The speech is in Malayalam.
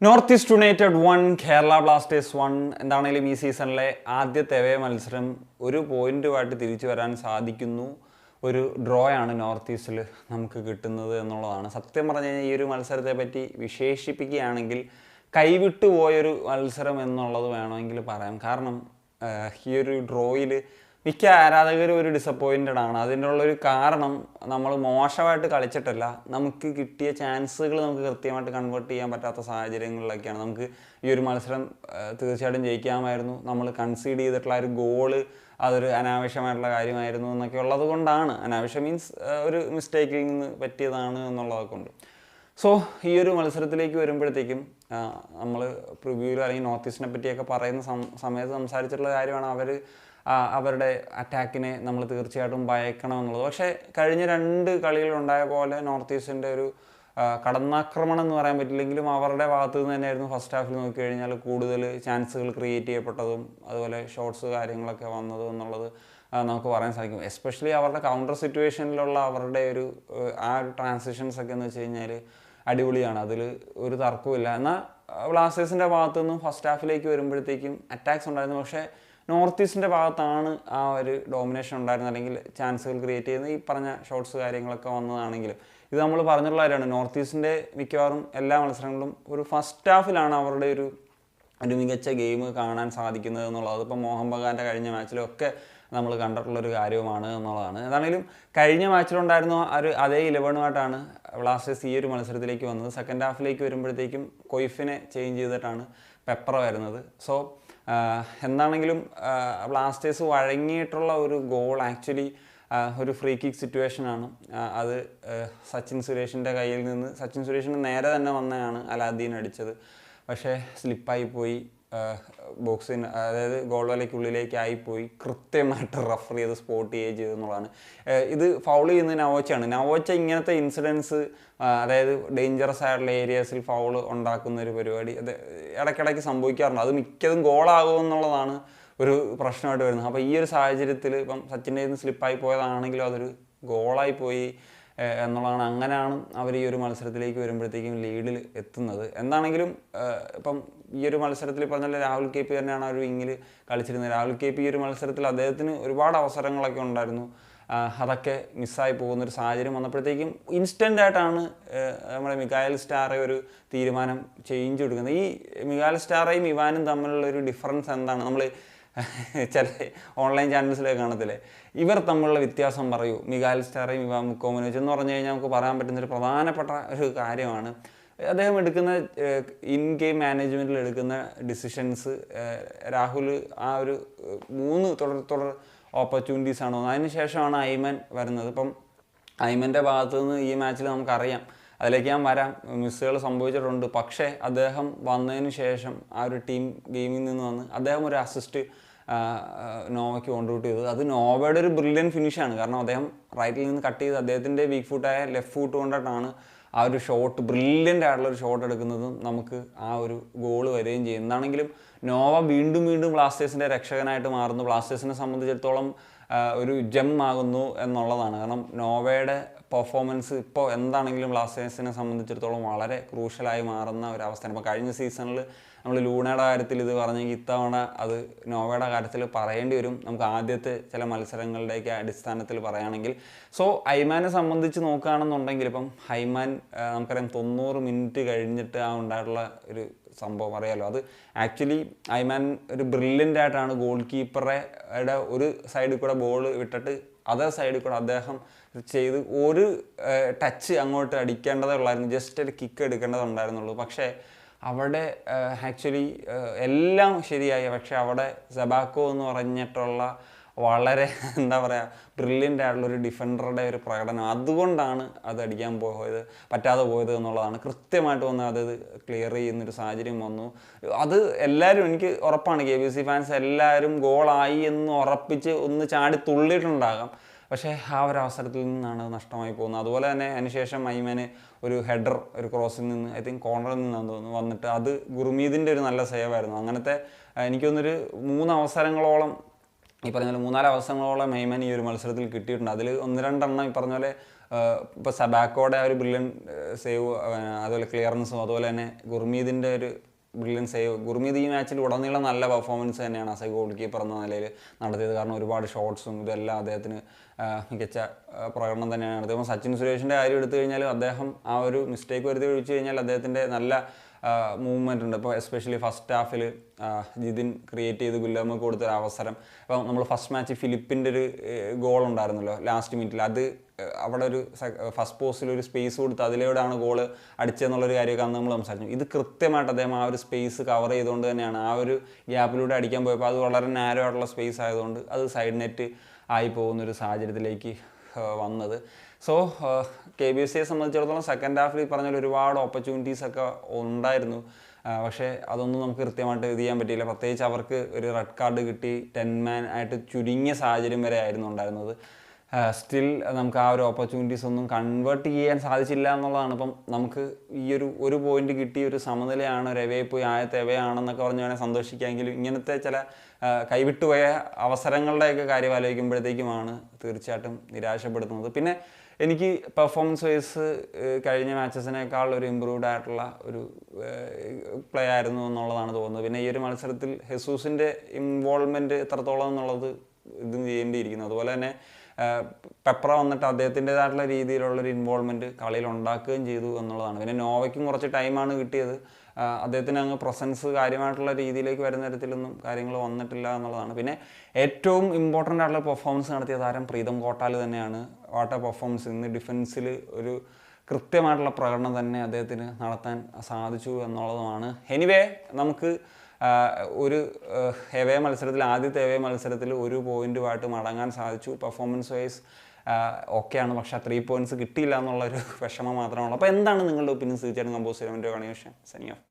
North east United 1 Kerala Blasters 1 എന്താണെങ്കിലും ഈ സീസണിലെ ആദ്യത്തെ മത്സരം ഒരു പോയിന്റുമായിട്ട് തിരിച്ചു വരാൻ സാധിക്കുന്നു. ഒരു ഡ്രോ ആണ് നോർത്ത് ഈസ്റ്റിൽ നമുക്ക് കിട്ടുന്നത് എന്നുള്ളതാണ്. സത്യം പറഞ്ഞു കഴിഞ്ഞാൽ ഈ ഒരു മത്സരത്തെ പറ്റി വിശേഷിപ്പിക്കുകയാണെങ്കിൽ കൈവിട്ടു പോയൊരു മത്സരം എന്നുള്ളത് വേണമെങ്കിൽ പറയാം. കാരണം ഈ ഒരു ഡ്രോയിൽ മിക്ക ആരാധകരും ഒരു ഡിസപ്പോയിൻറ്റഡ് ആണ്. അതിനുള്ളൊരു കാരണം നമ്മൾ മോശമായിട്ട് കളിച്ചിട്ടല്ല, നമുക്ക് കിട്ടിയ ചാൻസുകൾ നമുക്ക് കൃത്യമായിട്ട് കൺവേർട്ട് ചെയ്യാൻ പറ്റാത്ത സാഹചര്യങ്ങളിലൊക്കെയാണ്. നമുക്ക് ഈ ഒരു മത്സരം തീർച്ചയായിട്ടും ജയിക്കാമായിരുന്നു. നമ്മൾ കൺസീഡ് ചെയ്തിട്ടുള്ള ഒരു ഗോള് അതൊരു അനാവശ്യമായിട്ടുള്ള കാര്യമായിരുന്നു എന്നൊക്കെ ഉള്ളത് കൊണ്ടാണ്. അനാവശ്യം മീൻസ് ഒരു മിസ്റ്റേക്കിൽ നിന്ന് പറ്റിയതാണ് എന്നുള്ളതൊക്കെ ഉണ്ട്. സോ ഈ ഒരു മത്സരത്തിലേക്ക് വരുമ്പോഴത്തേക്കും നമ്മൾ പ്രിവ്യൂവിൽ അല്ലെങ്കിൽ നോർത്ത് ഈസ്റ്റിനെ പറ്റിയൊക്കെ പറയുന്ന സമയത്ത് സംസാരിച്ചിട്ടുള്ള കാര്യമാണ് അവരുടെ അറ്റാക്കിനെ നമ്മൾ തീർച്ചയായിട്ടും ഭയക്കണം എന്നുള്ളത്. പക്ഷേ കഴിഞ്ഞ 2 കളികളുണ്ടായ പോലെ നോർത്ത് ഈസ്റ്റിൻ്റെ ഒരു കടന്നാക്രമണം എന്ന് പറയാൻ പറ്റില്ലെങ്കിലും അവരുടെ ഭാഗത്തു നിന്ന് തന്നെയായിരുന്നു ഫസ്റ്റ് ഹാഫിൽ നോക്കിക്കഴിഞ്ഞാൽ കൂടുതൽ ചാൻസുകൾ ക്രിയേറ്റ് ചെയ്യപ്പെട്ടതും അതുപോലെ ഷോട്ട്സ് കാര്യങ്ങളൊക്കെ വന്നതും എന്നുള്ളത് നമുക്ക് പറയാൻ സാധിക്കും. എസ്പെഷ്യലി അവരുടെ കൗണ്ടർ സിറ്റുവേഷനിലുള്ള അവരുടെ ഒരു ട്രാൻസിഷൻസ് ഒക്കെ എന്ന് വെച്ച് കഴിഞ്ഞാൽ അടിപൊളിയാണ്, അതിൽ ഒരു തർക്കമില്ല. എന്നാൽ ബ്ലാസ്റ്റേഴ്സിൻ്റെ ഭാഗത്തു നിന്നും ഫസ്റ്റ് ഹാഫിലേക്ക് വരുമ്പോഴത്തേക്കും അറ്റാക്സ് ഉണ്ടായിരുന്നു. പക്ഷേ നോർത്ത് ഈസ്റ്റിൻ്റെ ഭാഗത്താണ് ആ ഒരു ഡോമിനേഷൻ ഉണ്ടായിരുന്നത്, അല്ലെങ്കിൽ ചാൻസുകൾ ക്രിയേറ്റ് ചെയ്യുന്ന ഈ പറഞ്ഞ ഷോട്ട്സ് കാര്യങ്ങളൊക്കെ വന്നതാണെങ്കിലും ഇത് നമ്മൾ പറഞ്ഞിട്ടുള്ള കാര്യമാണ്. നോർത്ത് ഈസ്റ്റിൻ്റെ മിക്കവാറും എല്ലാ മത്സരങ്ങളും ഒരു ഫസ്റ്റ് ഹാഫിലാണ് അവരുടെ ഒരു മികച്ച ഗെയിം കാണാൻ സാധിക്കുന്നത് എന്നുള്ളത്. അതിപ്പോൾ മോഹൻ ബഗാൻ്റെ കഴിഞ്ഞ മാച്ചിലൊക്കെ നമ്മൾ കണ്ടിട്ടുള്ളൊരു കാര്യവുമാണ് എന്നുള്ളതാണ്. ഏതാണെങ്കിലും കഴിഞ്ഞ മാച്ചിലുണ്ടായിരുന്ന അതേ 11 ബ്ലാസ്റ്റേഴ്സ് ഈ ഒരു മത്സരത്തിലേക്ക് വന്നത്. സെക്കൻഡ് ഹാഫിലേക്ക് വരുമ്പോഴത്തേക്കും കൊയ്ഫിനെ ചേഞ്ച് ചെയ്തിട്ടാണ് പെപ്പറ വരുന്നത്. സോ എന്താണെങ്കിലും ബ്ലാസ്റ്റേഴ്സ് വഴങ്ങിയിട്ടുള്ള ഒരു ഗോൾ ആക്ച്വലി ഒരു ഫ്രീ കിക്ക് സിറ്റുവേഷനാണ്. അത് സച്ചിൻ സുരേഷിൻ്റെ കയ്യിൽ നിന്ന് സച്ചിൻ സുരേഷിന് നേരെ തന്നെ വന്നതാണ് അലാദ്ദീൻ അടിച്ചത്. പക്ഷേ സ്ലിപ്പായി പോയി, ബോക്സിന് അതായത് ഗോൾ വലയ്ക്കുള്ളിലേക്കായിപ്പോയി. കൃത്യമായിട്ട് റഫർ ചെയ്ത് സ്പോട്ട് ചെയ്യുകയും ചെയ്തെന്നുള്ളതാണ്. ഇത് ഫൗൾ ചെയ്യുന്നത് നവോച്ചയാണ്. നവോച്ച ഇങ്ങനത്തെ ഇൻസിഡൻസ്, അതായത് ഡേഞ്ചറസ് ആയിട്ടുള്ള ഏരിയാസിൽ ഫൗൾ ഉണ്ടാക്കുന്ന ഒരു പരിപാടി അത് ഇടയ്ക്കിടയ്ക്ക് സംഭവിക്കാറുണ്ട്. അത് മിക്കതും ഗോളാകുമെന്നുള്ളതാണ് ഒരു പ്രശ്നമായിട്ട് വരുന്നത്. അപ്പോൾ ഈ ഒരു സാഹചര്യത്തിൽ ഇപ്പം സച്ചിൻ്റെ നിന്ന് സ്ലിപ്പായി പോയതാണെങ്കിലും അതൊരു ഗോളായി പോയി എന്നുള്ളതാണ്. അങ്ങനെയാണ് അവർ ഈ ഒരു മത്സരത്തിലേക്ക് വരുമ്പോഴത്തേക്കും ലീഡിൽ എത്തുന്നത്. എന്താണെങ്കിലും ഇപ്പം ഈ ഒരു മത്സരത്തിൽ പറഞ്ഞാൽ രാഹുൽ കെ പി തന്നെയാണ് ഒരു വിങ്ങിൽ കളിച്ചിരുന്നത്. രാഹുൽ കെ പി ഈ ഒരു മത്സരത്തിൽ അദ്ദേഹത്തിന് ഒരുപാട് അവസരങ്ങളൊക്കെ ഉണ്ടായിരുന്നു, അതൊക്കെ മിസ്സായി പോകുന്നൊരു സാഹചര്യം വന്നപ്പോഴത്തേക്കും ഇൻസ്റ്റൻ്റായിട്ടാണ് നമ്മുടെ മിഗായൽ സ്റ്റാറെ ഒരു തീരുമാനം ചേഞ്ച് കൊടുക്കുന്നത്. ഈ മിഗായൽ സ്റ്റാറേയും ഇവാനും തമ്മിലുള്ള ഒരു ഡിഫറൻസ് എന്താണ്? നമ്മൾ ചില ഓൺലൈൻ ചാനൽസിലൊക്കെ കാണത്തില്ലേ, ഇവർ തമ്മിലുള്ള വ്യത്യാസം പറയൂ, മിഗായൽ സ്റ്റാറേയും ഇവാൻ മുക്കോമനോവിച്ച് എന്ന് പറഞ്ഞു കഴിഞ്ഞാൽ നമുക്ക് പറയാൻ പറ്റുന്നൊരു പ്രധാനപ്പെട്ട ഒരു കാര്യമാണ്. അദ്ദേഹം എടുക്കുന്ന ഇൻ ഗെയിം മാനേജ്മെൻറ്റിൽ എടുക്കുന്ന ഡിസിഷൻസ്. രാഹുൽ ആ ഒരു 3 തുടർ ഓപ്പർച്യൂണിറ്റീസാണ് വന്നത്. അതിനുശേഷമാണ് ഐമൻ വരുന്നത്. ഇപ്പം ഐമൻ്റെ ഭാഗത്തു നിന്ന് ഈ മാച്ചിൽ നമുക്കറിയാം, അതിലേക്ക് ഞാൻ വരാം, മിസ്സുകൾ സംഭവിച്ചിട്ടുണ്ട്. പക്ഷേ അദ്ദേഹം വന്നതിന് ശേഷം ആ ഒരു ടീം ഗെയിമിൽ നിന്ന് വന്ന് അദ്ദേഹം ഒരു അസിസ്റ്റ് നോവയ്ക്ക് കോൺട്രിബ്യൂട്ട് ചെയ്തത്. അത് നോവയുടെ ഒരു ബ്രില്യൻ ഫിനിഷാണ്. കാരണം അദ്ദേഹം റൈറ്റിൽ നിന്ന് കട്ട് ചെയ്ത് അദ്ദേഹത്തിൻ്റെ വീക്ക് ഫുട്ടായ ലെഫ്റ്റ് ഫുട്ട് കൊണ്ടിട്ടാണ് ആ ഒരു ഷോട്ട്, ബ്രില്യൻ്റ് ആയിട്ടുള്ളൊരു ഷോട്ട് എടുക്കുന്നതും നമുക്ക് ആ ഒരു ഗോൾ വരികയും ചെയ്യും. എന്താണെങ്കിലും നോവ വീണ്ടും ബ്ലാസ്റ്റേഴ്സിൻ്റെ രക്ഷകനായിട്ട് മാറുന്നു. ബ്ലാസ്റ്റേഴ്സിനെ സംബന്ധിച്ചിടത്തോളം ഒരു ജെം ആകുന്നു എന്നുള്ളതാണ്. കാരണം നോവയുടെ പെർഫോമൻസ് ഇപ്പോൾ എന്താണെങ്കിലും ബ്ലാസ്റ്റേഴ്സിനെ സംബന്ധിച്ചിടത്തോളം വളരെ ക്രൂഷ്യലായി മാറുന്ന ഒരവസ്ഥയാണ്. ഇപ്പോൾ കഴിഞ്ഞ സീസണിൽ നമ്മൾ ലൂണയുടെ കാര്യത്തിൽ ഇത് പറഞ്ഞെങ്കിൽ ഇത്തവണ അത് നോവയുടെ കാര്യത്തിൽ പറയേണ്ടി വരും. നമുക്ക് ആദ്യത്തെ ചില മത്സരങ്ങളുടെയൊക്കെ അടിസ്ഥാനത്തിൽ പറയുകയാണെങ്കിൽ. സോ ഐമാനെ സംബന്ധിച്ച് നോക്കുകയാണെന്നുണ്ടെങ്കിൽ ഇപ്പം ഐമാൻ നമുക്കറിയാം 90 മിനിറ്റ് കഴിഞ്ഞിട്ട് ഉണ്ടായിട്ടുള്ള ഒരു സംഭവം അറിയാലോ. അത് ആക്ച്വലി ഐമാൻ ഒരു ബ്രില്യൻ്റ് ആയിട്ടാണ് ഗോൾ കീപ്പറുടെ ഒരു സൈഡിൽ കൂടെ ബോൾ വിട്ടിട്ട് അതേ സൈഡിൽ കൂടെ അദ്ദേഹം ചെയ്ത് ഒരു ടച്ച് അങ്ങോട്ട് അടിക്കേണ്ടതേ ഉള്ളായിരുന്നു, ജസ്റ്റ് ഒരു കിക്ക് എടുക്കേണ്ടതുണ്ടായിരുന്നുള്ളൂ. പക്ഷേ അവിടെ ആക്ച്വലി എല്ലാം ശരിയായി. പക്ഷേ അവിടെ സെബാക്കോ എന്ന് പറഞ്ഞിട്ടുള്ള വളരെ എന്താ പറയുക ബ്രില്യൻ്റ് ആയിട്ടുള്ളൊരു ഡിഫൻഡറുടെ ഒരു പ്രകടനം, അതുകൊണ്ടാണ് അത് അടിക്കാൻ പറ്റാതെ പോയത് എന്നുള്ളതാണ്. കൃത്യമായിട്ട് വന്ന് അത് ക്ലിയർ ചെയ്യുന്നൊരു സാഹചര്യം വന്നു. അത് എല്ലാവരും, എനിക്ക് ഉറപ്പാണ് KBC ഫാൻസ് എല്ലാവരും ഗോളായി എന്ന് ഉറപ്പിച്ച് ഒന്ന് ചാടി തുള്ളിയിട്ടുണ്ടാകാം. പക്ഷേ ആ ഒരു അവസരത്തിൽ നിന്നാണ് നഷ്ടമായി പോകുന്നത്. അതുപോലെ തന്നെ അതിനുശേഷം ഐമന് ഒരു ഹെഡർ ഒരു ക്രോസിൽ നിന്ന് ഐ തിങ്ക് കോർണറിൽ നിന്നാണ് തോന്നുന്നു വന്നിട്ട്, അത് ഗുർമീതിൻ്റെ ഒരു നല്ല സേവായിരുന്നു. അങ്ങനത്തെ എനിക്ക് തോന്നുന്നൊരു 3 അവസരങ്ങളോളം ഈ പറഞ്ഞ പോലെ 3-4 അവസരങ്ങളോളം ഐമൻ ഈ ഒരു മത്സരത്തിൽ കിട്ടിയിട്ടുണ്ട്. അതിൽ 1-2 എണ്ണം ഈ പറഞ്ഞ പോലെ ഇപ്പോൾ സബാക്കോയുടെ ആ ഒരു ബ്രില്യൻ സേവ്, അതുപോലെ ക്ലിയറൻസും, അതുപോലെ തന്നെ ഗുർമീതിൻ്റെ ഒരു ബ്രില്യൻ സേവ്. ഗുർമീത് ഈ മാച്ചിൽ ഉടനീളം നല്ല പെർഫോമൻസ് തന്നെയാണ് ആസ് എ ഗോൾ കീപ്പർ എന്ന നിലയിൽ നടത്തിയത്. കാരണം ഒരുപാട് ഷോട്ട്സും ഇതെല്ലാം അദ്ദേഹത്തിന് മികച്ച പ്രകടനം തന്നെയാണ് നടത്തിയത്. അപ്പോൾ സച്ചിൻ സുരേഷിൻ്റെ കാര്യം എടുത്തു കഴിഞ്ഞാൽ അദ്ദേഹം ആ ഒരു മിസ്റ്റേക്ക് വരുത്തി ഒഴിച്ചു കഴിഞ്ഞാൽ അദ്ദേഹത്തിൻ്റെ നല്ല മൂവ്മെൻ്റ് ഉണ്ട്. ഇപ്പോൾ എസ്പെഷ്യലി ഫസ്റ്റ് ഹാഫിൽ ജിതിൻ ക്രിയേറ്റ് ചെയ്ത് ഗുല്ലമ്മക്ക് കൊടുത്തൊരു അവസരം. അപ്പോൾ നമ്മൾ ഫസ്റ്റ് മാച്ച് ഫിലിപ്പിൻ്റെ ഒരു ഗോൾ ഉണ്ടായിരുന്നല്ലോ ലാസ്റ്റ് മിനിറ്റിൽ, അത് അവിടെ ഒരു ഫസ്റ്റ് പോസ്റ്റിൽ ഒരു സ്പേസ് കൊടുത്ത് അതിലൂടെയാണ് ഗോള് അടിച്ചതെന്നുള്ളൊരു കാര്യമൊക്കെ അന്ന് നമ്മൾ സംസാരിച്ചു. ഇത് കൃത്യമായിട്ട് അദ്ദേഹം ആ ഒരു സ്പേസ് കവർ ചെയ്തുകൊണ്ട് തന്നെയാണ് ആ ഒരു ഗ്യാപ്പിലൂടെ അടിക്കാൻ പോയപ്പോൾ അത് വളരെ നാരോ ആയിട്ടുള്ള സ്പേസ് ആയതുകൊണ്ട് അത് സൈഡ് നെറ്റ് ആയി പോകുന്നൊരു സാഹചര്യത്തിലേക്ക് വന്നത്. സോ KBCയെ സംബന്ധിച്ചിടത്തോളം സെക്കൻഡ് ഹാഫിൽ പറഞ്ഞ ഒരുപാട് ഓപ്പർച്യൂണിറ്റീസൊക്കെ ഉണ്ടായിരുന്നു. പക്ഷേ അതൊന്നും നമുക്ക് കൃത്യമായിട്ട് ഇത് ചെയ്യാൻ പറ്റിയില്ല. പ്രത്യേകിച്ച് അവർക്ക് ഒരു റെഡ് കാർഡ് കിട്ടി 10 മാൻ ആയിട്ട് ചുരുങ്ങിയ സാഹചര്യം വരെ ആയിരുന്നു ഉണ്ടായിരുന്നത്. സ്റ്റിൽ നമുക്ക് ആ ഒരു ഓപ്പർച്യൂണിറ്റീസ് ഒന്നും കൺവേർട്ട് ചെയ്യാൻ സാധിച്ചില്ല എന്നുള്ളതാണ്. ഇപ്പം നമുക്ക് ഈ ഒരു പോയിന്റ് കിട്ടി, ഒരു സമനിലയാണ്, ഒരു എവേ പോയി ആദ്യത്തെ എവേ ആണെന്നൊക്കെ പറഞ്ഞ് വേണേൽ സന്തോഷിക്കാമെങ്കിലും ഇങ്ങനത്തെ ചില കൈവിട്ടുപോയ അവസരങ്ങളുടെയൊക്കെ കാര്യം ആലോചിക്കുമ്പോഴത്തേക്കുമാണ് തീർച്ചയായിട്ടും നിരാശപ്പെടുത്തുന്നത്. പിന്നെ എനിക്ക് പെർഫോമൻസ് വൈസ് കഴിഞ്ഞ മാച്ചസിനേക്കാൾ ഒരു ഇമ്പ്രൂവ്ഡ് ആയിട്ടുള്ള ഒരു പ്ലേ ആയിരുന്നു എന്നുള്ളതാണ് തോന്നുന്നത്. പിന്നെ ഈ ഒരു മത്സരത്തിൽ ഹെസൂസിൻ്റെ ഇൻവോൾവ്മെൻറ്റ് എത്രത്തോളം എന്നുള്ളത് ഇതും ചെയ്യേണ്ടിയിരിക്കുന്നു. അതുപോലെ തന്നെ പെപ്ര വന്നിട്ട് അദ്ദേഹത്തിൻ്റെതായിട്ടുള്ള രീതിയിലുള്ളൊരു ഇൻവോൾവ്മെൻറ്റ് കളിയിൽ ഉണ്ടാക്കുകയും ചെയ്തു എന്നുള്ളതാണ്. പിന്നെ നോവയ്ക്കും കുറച്ച് ടൈമാണ് കിട്ടിയത്. അദ്ദേഹത്തിന് അങ്ങ് പ്രസൻസ് കാര്യമായിട്ടുള്ള രീതിയിലേക്ക് വരുന്ന തരത്തിലൊന്നും കാര്യങ്ങൾ വന്നിട്ടില്ല എന്നുള്ളതാണ്. പിന്നെ ഏറ്റവും ഇമ്പോർട്ടൻ്റ് ആയിട്ടുള്ള പെർഫോമൻസ് നടത്തിയ താരം പ്രീതം കോട്ടാൽ തന്നെയാണ്. What A performance! ഇന്ന് ഡിഫൻസിൽ ഒരു കൃത്യമായിട്ടുള്ള പ്രകടനം തന്നെ അദ്ദേഹത്തിന് നടത്താൻ സാധിച്ചു എന്നുള്ളതുമാണ്. എനിവേ, നമുക്ക് ഒരു എവേ മത്സരത്തിൽ, ആദ്യത്തെ എവേ മത്സരത്തിൽ ഒരു പോയിന്റുമായിട്ട് മടങ്ങാൻ സാധിച്ചു. പെർഫോമൻസ് വൈസ് ഓക്കെയാണ്, പക്ഷേ 3 പോയിന്റ്സ് കിട്ടിയില്ല എന്നുള്ളൊരു വിഷമം മാത്രമാണ്. അപ്പോൾ എന്താണ് നിങ്ങളുടെ ഒപ്പീനിയൻസ്? തീർച്ചയായിട്ടും കമ്പോസ് ചെയ്യാൻ വേണ്ടി കാണുക. Signing off.